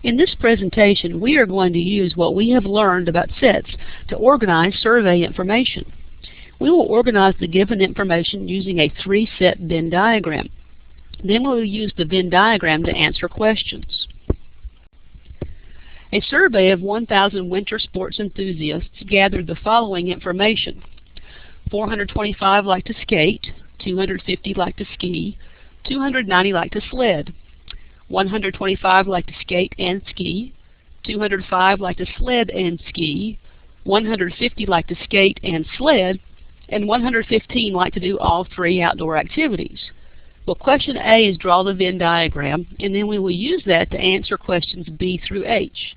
In this presentation, we are going to use what we have learned about sets to organize survey information. We will organize the given information using a 3-set Venn diagram. Then we will use the Venn diagram to answer questions. A survey of 1,000 winter sports enthusiasts gathered the following information. 425 like to skate, 250 like to ski, 290 like to sled. 125 like to skate and ski, 205 like to sled and ski, 150 like to skate and sled, and 115 like to do all 3 outdoor activities. Well, question A is draw the Venn diagram, and then we will use that to answer questions B through H.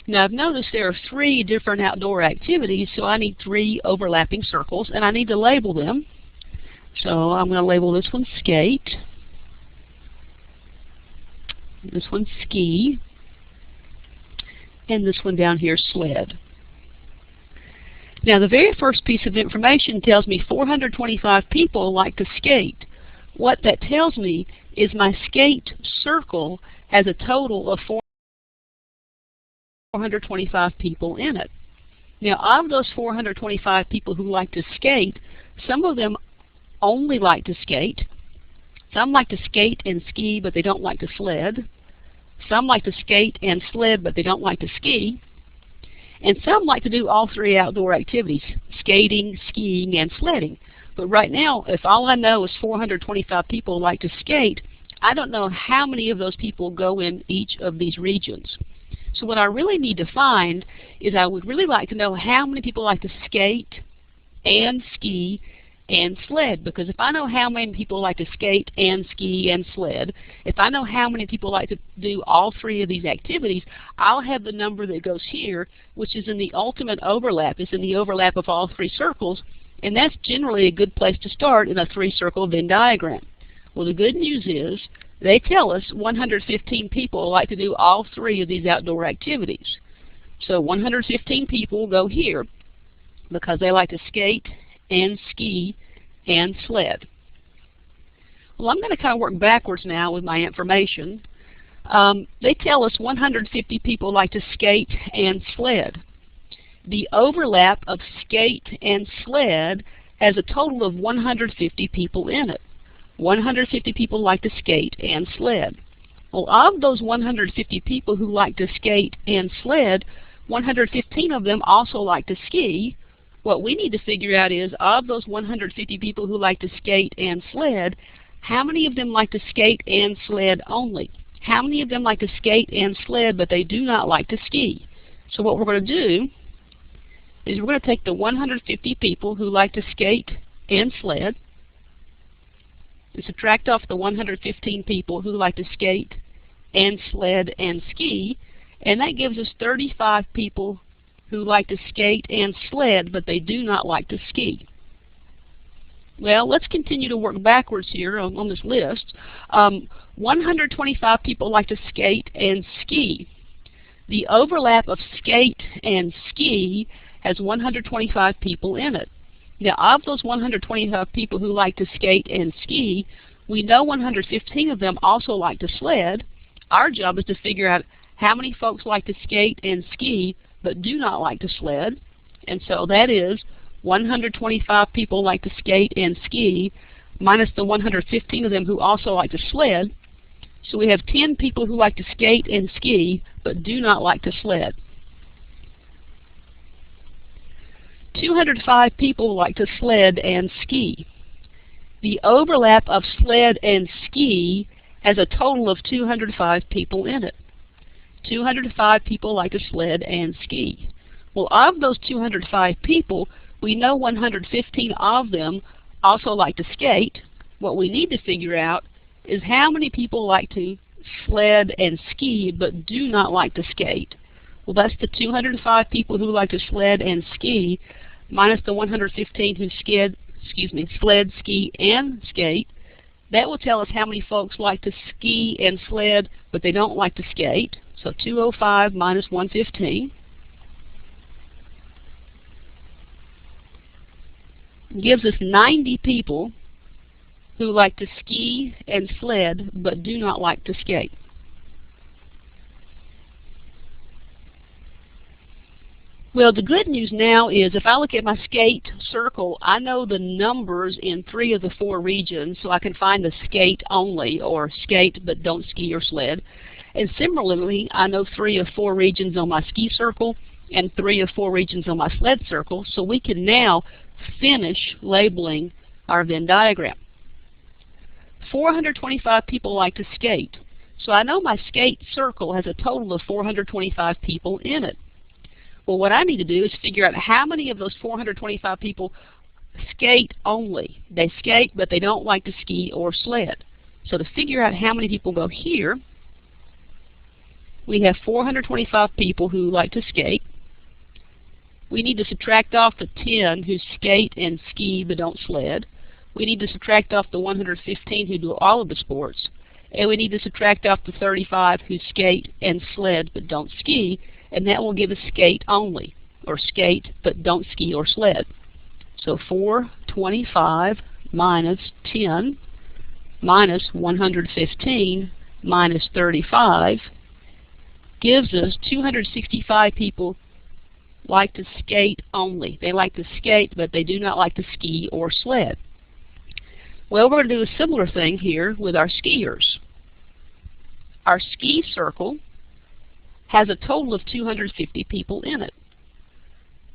Now, I've noticed there are 3 different outdoor activities, so I need 3 overlapping circles, and I need to label them. So I'm going to label this one skate, this one ski, and this one down here sled. Now, the very first piece of information tells me 425 people like to skate. What that tells me is my skate circle has a total of 425 people in it. Now, of those 425 people who like to skate, some of them only like to skate. Some like to skate and ski, but they don't like to sled. Some like to skate and sled, but they don't like to ski. And some like to do all 3 outdoor activities, skating, skiing, and sledding. But right now, if all I know is 425 people like to skate, I don't know how many of those people go in each of these regions. So what I really need to find is I would really like to know how many people like to skate and ski and sled, because if I know how many people like to skate and ski and sled, if I know how many people like to do all 3 of these activities, I'll have the number that goes here, which is in the ultimate overlap. It's in the overlap of all 3 circles, and that's generally a good place to start in a 3-circle Venn diagram. Well, the good news is they tell us 115 people like to do all 3 of these outdoor activities. So 115 people go here because they like to skate and ski and sled. Well, I'm going to kind of work backwards now with my information. They tell us 150 people like to skate and sled. The overlap of skate and sled has a total of 150 people in it. 150 people like to skate and sled. Well, of those 150 people who like to skate and sled, 115 of them also like to ski. What we need to figure out is, of those 150 people who like to skate and sled, how many of them like to skate and sled only? How many of them like to skate and sled, but they do not like to ski? So what we're going to do is we're going to take the 150 people who like to skate and sled and subtract off the 115 people who like to skate and sled and ski, and that gives us 35 people who like to skate and sled, but they do not like to ski. Well, let's continue to work backwards here on this list. 125 people like to skate and ski. The overlap of skate and ski has 125 people in it. Now, of those 125 people who like to skate and ski, we know 115 of them also like to sled. Our job is to figure out how many folks like to skate and ski but do not like to sled. And so that is 125 people like to skate and ski minus the 115 of them who also like to sled. So we have 10 people who like to skate and ski but do not like to sled. 205 people like to sled and ski. The overlap of sled and ski has a total of 205 people in it. 205 people like to sled and ski. Well, of those 205 people, we know 115 of them also like to skate. What we need to figure out is how many people like to sled and ski but do not like to skate. Well, that's the 205 people who like to sled and ski minus the 115 who sled, ski, and skate. That will tell us how many folks like to ski and sled but they don't like to skate. So 205 minus 115 gives us 90 people who like to ski and sled but do not like to skate. Well, the good news now is if I look at my skate circle, I know the numbers in 3 of the 4 regions, so I can find the skate only, or skate but don't ski or sled. And similarly, I know 3 of 4 regions on my ski circle and 3 of 4 regions on my sled circle, so we can now finish labeling our Venn diagram. 425 people like to skate, so I know my skate circle has a total of 425 people in it. Well, what I need to do is figure out how many of those 425 people skate only. They skate, but they don't like to ski or sled. So to figure out how many people go here, we have 425 people who like to skate. We need to subtract off the 10 who skate and ski but don't sled. We need to subtract off the 115 who do all of the sports. And we need to subtract off the 35 who skate and sled but don't ski. And that will give us skate only, or skate but don't ski or sled. So 425 minus 10 minus 115 minus 35 gives us 265 people like to skate only. They like to skate, but they do not like to ski or sled. Well, we're going to do a similar thing here with our skiers. Our ski circle has a total of 250 people in it.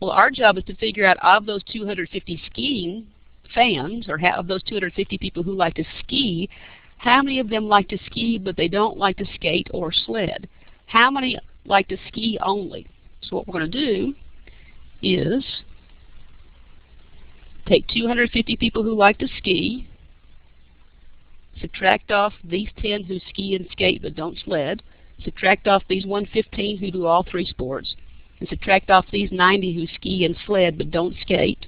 Well, our job is to figure out of those 250 skiing fans, or of those 250 people who like to ski, how many of them like to ski but they don't like to skate or sled? How many like to ski only? So what we're going to do is take 250 people who like to ski, subtract off these 10 who ski and skate but don't sled, subtract off these 115 who do all 3 sports, and subtract off these 90 who ski and sled but don't skate.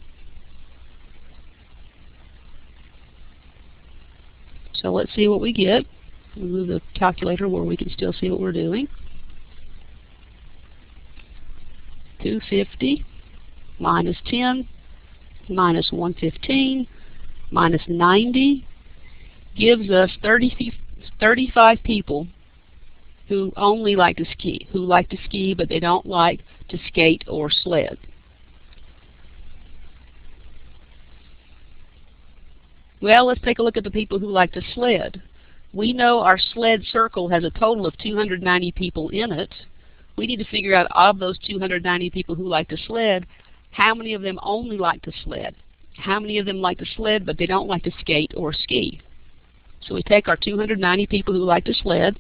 So let's see what we get. We'll move the calculator where we can still see what we're doing. 250 minus 10 minus 115 minus 90 gives us 35 people who only like to ski, who like to ski but they don't like to skate or sled. Well, let's take a look at the people who like to sled. We know our sled circle has a total of 290 people in it. We need to figure out of those 290 people who like to sled, how many of them only like to sled? How many of them like to sled but they don't like to skate or ski? So we take our 290 people who like to sled,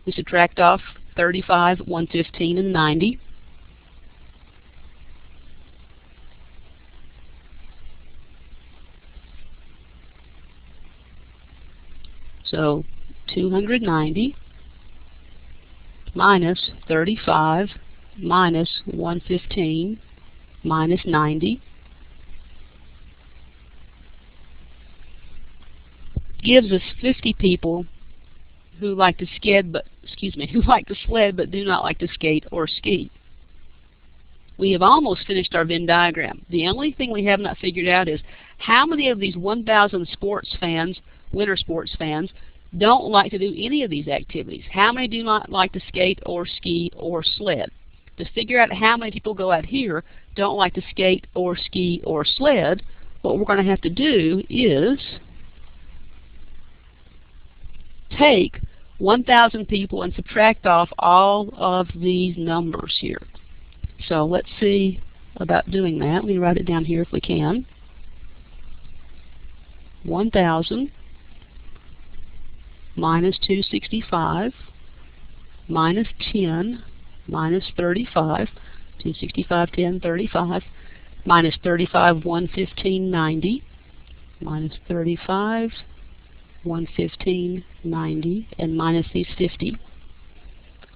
we subtract off 35, 115, and 90. So 290 minus 35 minus 115 minus 90 gives us 50 people who like to sled but do not like to skate or ski. We have almost finished our Venn diagram. The only thing we have not figured out is how many of these 1,000 sports fans, winter sports fans, don't like to do any of these activities. How many do not like to skate or ski or sled? To figure out how many people go out here don't like to skate or ski or sled, what we're going to have to do is take 1,000 people and subtract off all of these numbers here. So let's see about doing that. Let me write it down here if we can. 1,000 minus 265 minus 10 minus 35, 265, 10, 35, minus 35, 115, 90, minus 35, 115, 90, and minus these 50.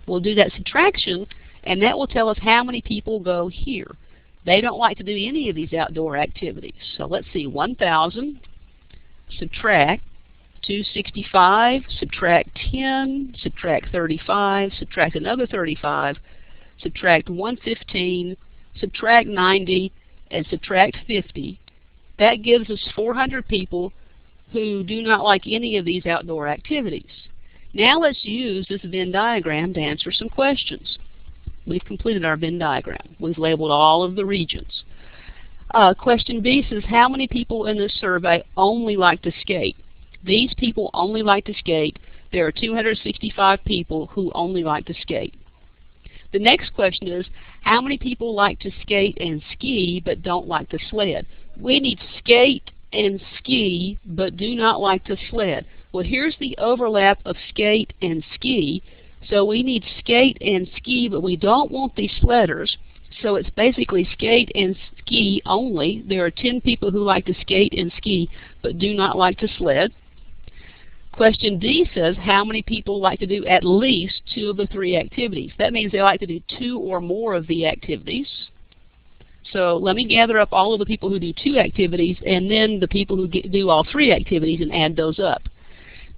We'll do that subtraction, and that will tell us how many people go here. They don't like to do any of these outdoor activities. So let's see, 1,000, subtract 265, subtract 10, subtract 35, subtract another 35, subtract 115, subtract 90, and subtract 50. That gives us 400 people who do not like any of these outdoor activities. Now let's use this Venn diagram to answer some questions. We've completed our Venn diagram. We've labeled all of the regions. Question B says, how many people in this survey only like to skate? These people only like to skate. There are 265 people who only like to skate. The next question is, how many people like to skate and ski but don't like to sled? We need skate and ski but do not like to sled. Well, here's the overlap of skate and ski. So we need skate and ski, but we don't want these sledders. So it's basically skate and ski only. There are 10 people who like to skate and ski but do not like to sled. Question D says, how many people like to do at least 2 of the 3 activities? That means they like to do 2 or more of the activities. So let me gather up all of the people who do 2 activities and then the people who do all 3 activities and add those up.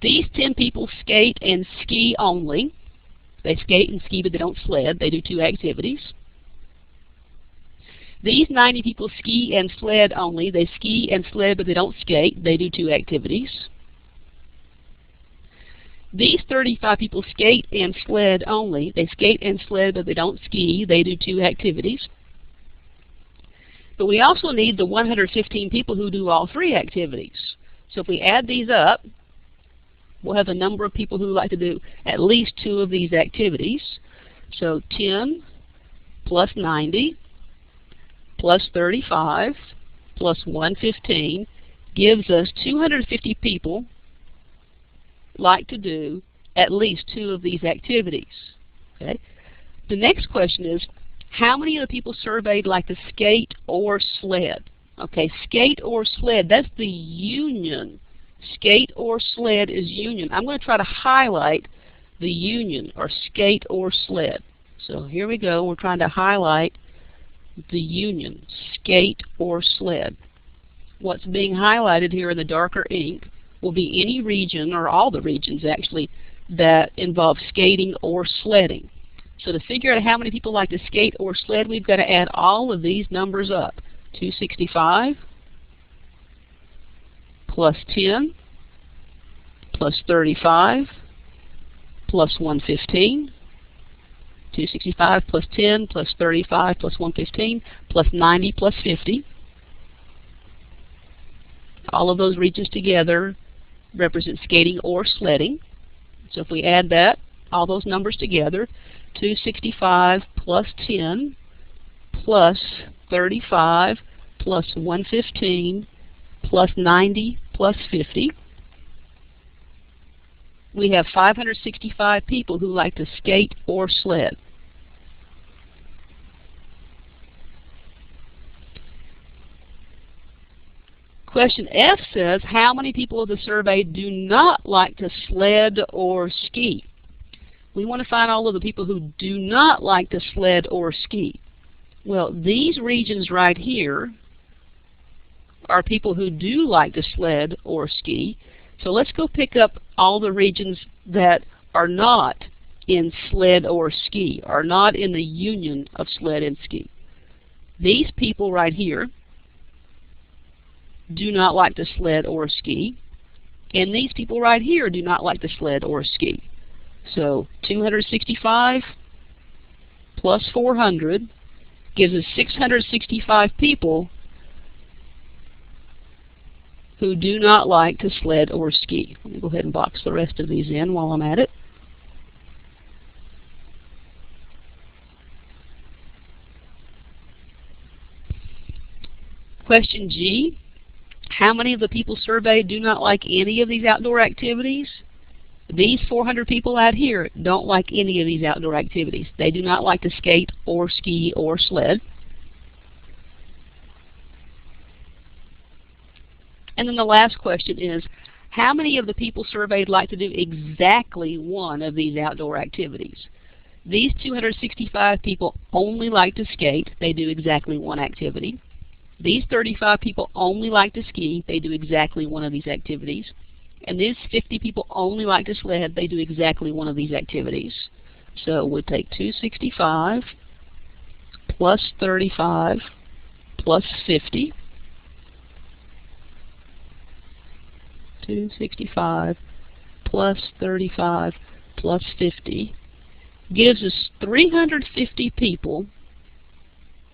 These 10 people skate and ski only. They skate and ski but they don't sled. They do 2 activities. These 90 people ski and sled only. They ski and sled but they don't skate. They do 2 activities. These 35 people skate and sled only. They skate and sled but they don't ski. They do 2 activities. But we also need the 115 people who do all 3 activities. So if we add these up, we'll have the number of people who like to do at least 2 of these activities. So 10 plus 90 plus 35 plus 115 gives us 250 people like to do at least 2 of these activities. Okay. The next question is, how many of the people surveyed like to skate or sled? Okay, skate or sled, that's the union. Skate or sled is union. I'm going to try to highlight the union, or skate or sled. So here we go. We're trying to highlight the union, skate or sled. What's being highlighted here in the darker ink will be any region, or all the regions actually, that involve skating or sledding. So to figure out how many people like to skate or sled, we've got to add all of these numbers up. 265 plus 10 plus 35 plus 115. 265 plus 10 plus 35 plus 115 plus 90 plus 50. All of those regions together represent skating or sledding. So if we add that, all those numbers together, 265 plus 10 plus 35 plus 115 plus 90 plus 50. We have 565 people who like to skate or sled. Question F says, how many people of the survey do not like to sled or ski? We want to find all of the people who do not like to sled or ski. Well, these regions right here are people who do like to sled or ski. So let's go pick up all the regions that are not in sled or ski, are not in the union of sled and ski. These people right here do not like to sled or ski, and these people right here do not like to sled or ski. So 265 plus 400 gives us 665 people who do not like to sled or ski. Let me go ahead and box the rest of these in while I'm at it. Question G, how many of the people surveyed do not like any of these outdoor activities? These 400 people out here don't like any of these outdoor activities. They do not like to skate or ski or sled. And then the last question is, how many of the people surveyed like to do exactly one of these outdoor activities? These 265 people only like to skate. They do exactly one activity. These 35 people only like to ski. They do exactly one of these activities. And these 50 people only like to sled. They do exactly one of these activities. So we'll take 265 plus 35 plus 50. 265 plus 35 plus 50 gives us 350 people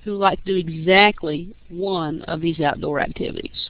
who like to do exactly one of these outdoor activities.